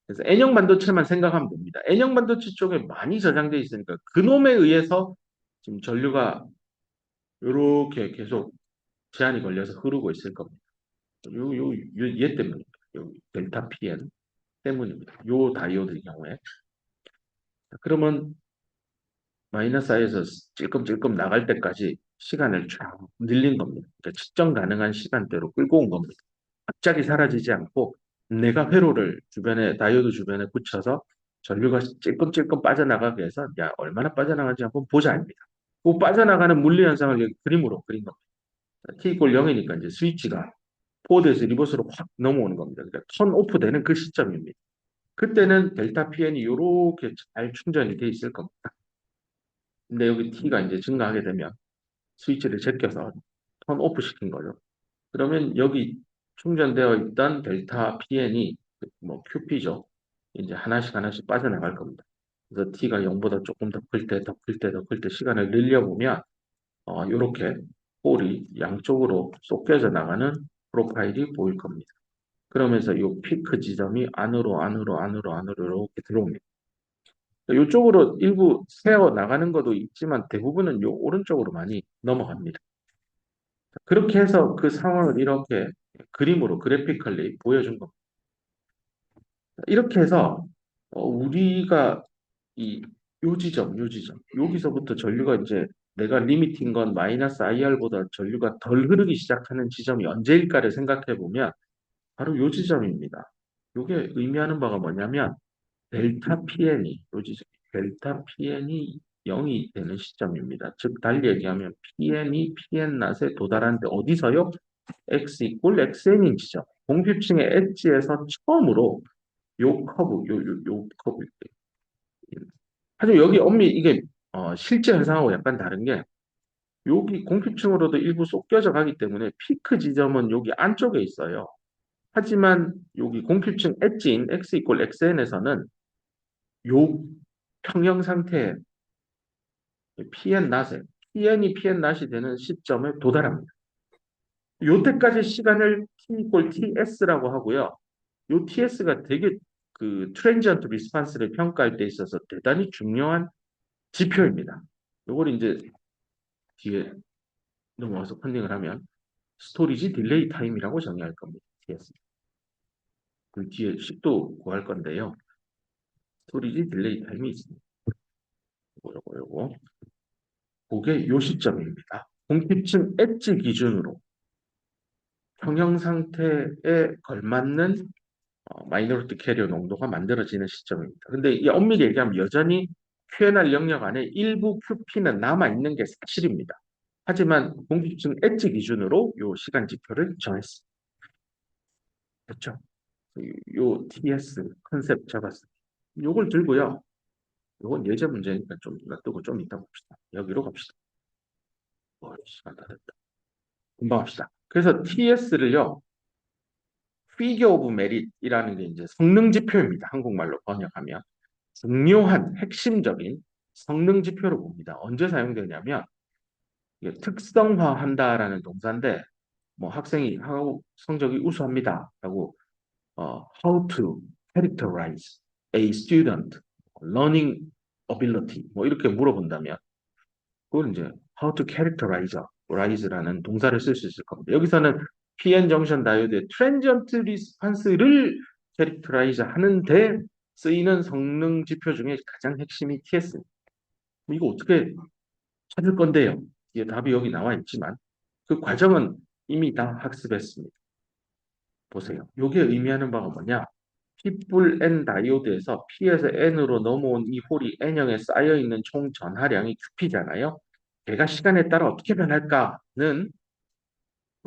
그래서 N형 반도체만 생각하면 됩니다. N형 반도체 쪽에 많이 저장돼 있으니까 그놈에 의해서 지금 전류가 이렇게 계속 제한이 걸려서 흐르고 있을 겁니다. 얘 때문입니다. 요 델타 PN 때문입니다. 요 다이오드의 경우에. 그러면 마이너스 I에서 찔끔찔끔 나갈 때까지 시간을 쫙 늘린 겁니다. 그러니까 측정 가능한 시간대로 끌고 온 겁니다. 갑자기 사라지지 않고 내가 회로를 주변에 다이오드 주변에 붙여서 전류가 찔끔찔끔 빠져나가게 해서 야 얼마나 빠져나가는지 한번 보자 입니다. 그 빠져나가는 물리 현상을 여기 그림으로 그린 겁니다. T 이퀄 0이니까 이제 스위치가 포드에서 리버스로 확 넘어오는 겁니다. 그러니까 턴 오프 되는 그 시점입니다. 그때는 델타 PN이 이렇게 잘 충전이 돼 있을 겁니다. 근데 여기 T가 이제 증가하게 되면 스위치를 제껴서 턴 오프 시킨 거죠. 그러면 여기 충전되어 있던 델타 PN이 뭐 QP죠. 이제 하나씩 하나씩 빠져나갈 겁니다. 그래서 T가 0보다 조금 더 클 때, 더 클 때, 더 클 때 시간을 늘려보면 이렇게 볼이 양쪽으로 쏟겨져 나가는 프로파일이 보일 겁니다. 그러면서 이 피크 지점이 안으로 이렇게 들어옵니다. 이쪽으로 일부 새어 나가는 것도 있지만 대부분은 요 오른쪽으로 많이 넘어갑니다. 그렇게 해서 그 상황을 이렇게 그림으로 그래피컬리 보여준 겁니다. 이렇게 해서 우리가 요 지점 여기서부터 전류가 이제 내가 리미팅 건 마이너스 IR보다 전류가 덜 흐르기 시작하는 지점이 언제일까를 생각해 보면 바로 요 지점입니다. 이게 의미하는 바가 뭐냐면 델타 PN이 요 지점 델타 PN이 0이 되는 시점입니다. 즉 달리 얘기하면 PN이 PN 낫에 도달하는데 어디서요? X 이꼴 XN인 지점. 공급층의 엣지에서 처음으로 요 커브, 요 커브. 하지만 여기 엄밀히 이게 실제 현상하고 약간 다른 게 여기 공급층으로도 일부 쏟겨져 가기 때문에 피크 지점은 여기 안쪽에 있어요. 하지만 여기 공급층 엣지인 X 이꼴 XN에서는 요 평형 상태에 PN 낫에 PN이 PN 낫이 되는 시점에 도달합니다. 요때까지 시간을 T 이꼴 TS라고 하고요. 요 TS가 되게 그 트랜지언트 리스판스를 평가할 때 있어서 대단히 중요한 지표입니다. 요걸 이제 뒤에 넘어와서 컨닝을 하면 스토리지 딜레이 타임이라고 정의할 겁니다. TS. 그 뒤에 식도 구할 건데요. 스토리지 딜레이 타임이 있습니다. 요거. 그게 요 시점입니다. 공기층 엣지 기준으로 평형 상태에 걸맞는 마이너리티 캐리어 농도가 만들어지는 시점입니다. 근데 이 엄밀히 얘기하면 여전히 QNR 영역 안에 일부 QP는 남아있는 게 사실입니다. 하지만 공기층 엣지 기준으로 이 시간 지표를 정했습니다. 됐죠? 요 TS 컨셉 잡았습니다. 요걸 들고요. 요건 예제 문제니까 좀 놔두고 좀 이따 봅시다. 여기로 갑시다. 시간 다 됐다. 금방 합시다. 그래서 TS를요. 피겨 오브 메릿이라는 게 이제 성능 지표입니다. 한국말로 번역하면. 중요한 핵심적인 성능 지표로 봅니다. 언제 사용되냐면 이게 특성화한다라는 동사인데 뭐 학생이 성적이 우수합니다라고 how to characterize a student learning ability 뭐 이렇게 물어본다면 그걸 이제 how to characterize라는 동사를 쓸 수 있을 겁니다. 여기서는 PN 정션 다이오드의 트랜지언트 리스판스를 캐릭터라이즈 하는데 쓰이는 성능 지표 중에 가장 핵심이 TS입니다. 이거 어떻게 찾을 건데요? 이게 답이 여기 나와 있지만 그 과정은 이미 다 학습했습니다. 보세요. 이게 의미하는 바가 뭐냐? P뿔 N 다이오드에서 P에서 N으로 넘어온 이 홀이 N형에 쌓여있는 총 전하량이 QP잖아요. 걔가 시간에 따라 어떻게 변할까는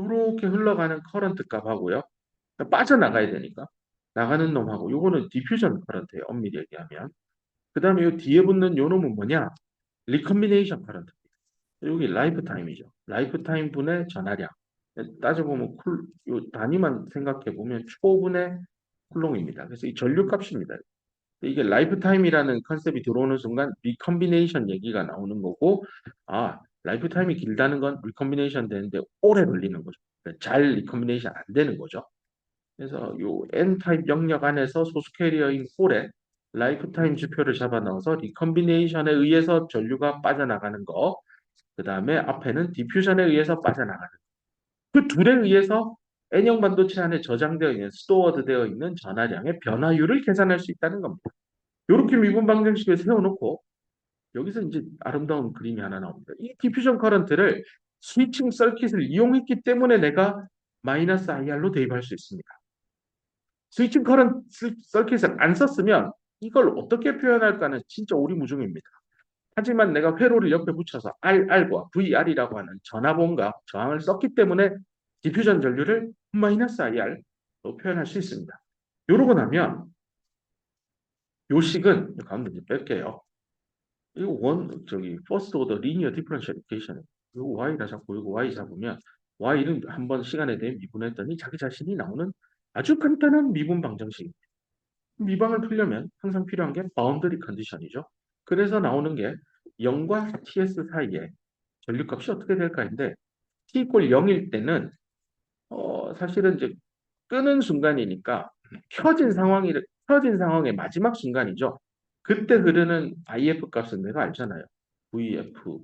이렇게 흘러가는 커런트 값하고요. 빠져나가야 되니까 나가는 놈하고 요거는 디퓨전 커런트예요. 엄밀히 얘기하면. 그다음에 요 뒤에 붙는 요 놈은 뭐냐? 리컨비네이션 커런트. 여기 라이프 타임이죠. 라이프 타임 분의 전하량. 따져보면 요 단위만 생각해 보면 초분의 쿨롱입니다. 그래서 이 전류 값입니다. 이게 라이프 타임이라는 컨셉이 들어오는 순간 리컨비네이션 얘기가 나오는 거고, 아, 라이프 타임이 길다는 건 리컨비네이션 되는데 오래 걸리는 거죠. 그러니까 잘 리컨비네이션 안 되는 거죠. 그래서 요 N 타입 영역 안에서 소수 캐리어인 홀에 라이프 타임 지표를 잡아 넣어서 리컨비네이션에 의해서 전류가 빠져나가는 거, 그 다음에 앞에는 디퓨전에 의해서 빠져나가는 그 둘에 의해서 N형 반도체 안에 저장되어 있는 스토어드 되어 있는 전하량의 변화율을 계산할 수 있다는 겁니다. 이렇게 미분 방정식을 세워놓고 여기서 이제 아름다운 그림이 하나 나옵니다. 이 디퓨전 커런트를 스위칭 서킷을 이용했기 때문에 내가 마이너스 IR로 대입할 수 있습니다. 스위칭 커런트 서킷을 안 썼으면 이걸 어떻게 표현할까는 진짜 오리무중입니다. 하지만 내가 회로를 옆에 붙여서 RR과 VR이라고 하는 전압원과 저항을 썼기 때문에 디퓨전 전류를 마이너스 IR로 표현할 수 있습니다. 이러고 나면 요 식은 가운데 이제 뺄게요. 이거 퍼스트 오더 리니어 디퍼런셜 이퀘이션. 이거 y라 잡고 이거 y 잡으면 y는 한번 시간에 대해 미분했더니 자기 자신이 나오는 아주 간단한 미분 방정식. 미방을 풀려면 항상 필요한 게 바운더리 컨디션이죠. 그래서 나오는 게 0과 ts 사이에 전류값이 어떻게 될까인데 t 이퀄 0일 때는 사실은 이제 끄는 순간이니까 켜진 상황의 마지막 순간이죠. 그때 흐르는 IF 값은 내가 알잖아요. VF,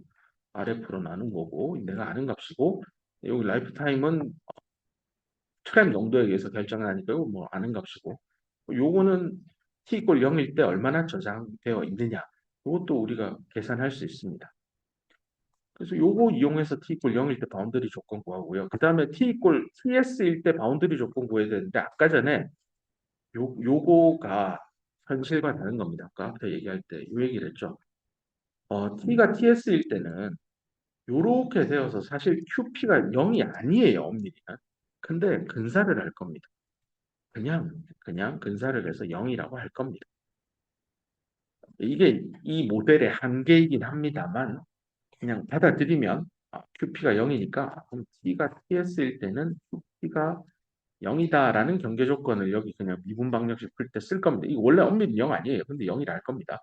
RF로 나눈 거고 내가 아는 값이고 여기 라이프 타임은 트램 농도에 의해서 결정하니까 뭐 아는 값이고 요거는 t 이퀄 0일 때 얼마나 저장되어 있느냐 이것도 우리가 계산할 수 있습니다. 그래서 요거 이용해서 t 이퀄 0일 때 바운더리 조건 구하고요. 그 다음에 t 이퀄 ts일 때 바운더리 조건 구해야 되는데 아까 전에 요거가 현실과 다른 겁니다. 아까부터 얘기할 때 요 얘기를 했죠. t가 ts일 때는 요렇게 되어서 사실 qp가 0이 아니에요. 엄밀히는. 근데 근사를 할 겁니다. 그냥 근사를 해서 0이라고 할 겁니다. 이게 이 모델의 한계이긴 합니다만 그냥 받아들이면 QP가 0이니까 그럼 T가 TS일 때는 QP가 0이다라는 경계 조건을 여기 그냥 미분 방정식 풀 때 쓸 겁니다. 이거 원래 엄밀히 0 아니에요. 근데 0이라 할 겁니다.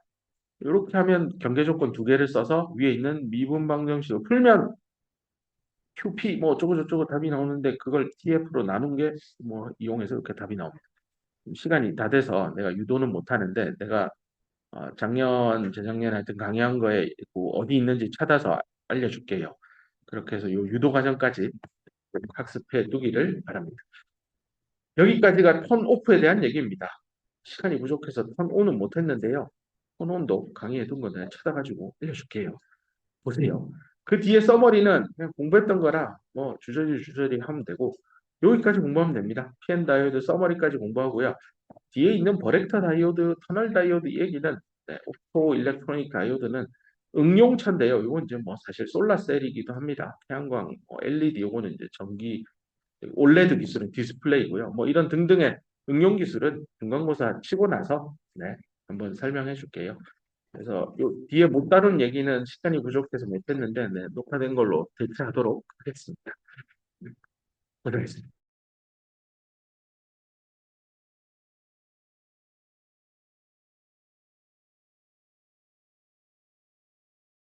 이렇게 하면 경계 조건 두 개를 써서 위에 있는 미분 방정식을 풀면 QP 뭐 어쩌고 저쩌고 답이 나오는데 그걸 TF로 나눈 게 뭐 이용해서 이렇게 답이 나옵니다. 시간이 다 돼서 내가 유도는 못 하는데 내가 작년, 재작년 하여튼 강의한 거에 그 어디 있는지 찾아서 알려줄게요. 그렇게 해서 요 유도 과정까지 학습해 두기를 바랍니다. 여기까지가 턴 오프에 대한 얘기입니다. 시간이 부족해서 턴 온은 못했는데요. 턴 온도 강의해 둔 거 내가 찾아가지고 알려줄게요. 보세요. 그 뒤에 서머리는 그냥 공부했던 거라 뭐 주저리 하면 되고 여기까지 공부하면 됩니다. PN 다이오드 서머리까지 공부하고요. 뒤에 있는 버렉터 다이오드, 터널 다이오드 얘기는 옵토 일렉트로닉 다이오드는 응용차인데요. 이건 이제 뭐 사실 솔라셀이기도 합니다. 태양광, LED 요거는 이제 전기 올레드 기술은 디스플레이고요. 뭐 이런 등등의 응용 기술은 중간고사 치고 나서 한번 설명해 줄게요. 그래서 요 뒤에 못 다룬 얘기는 시간이 부족해서 못했는데 녹화된 걸로 대체하도록 하겠습니다. 고생했습니다.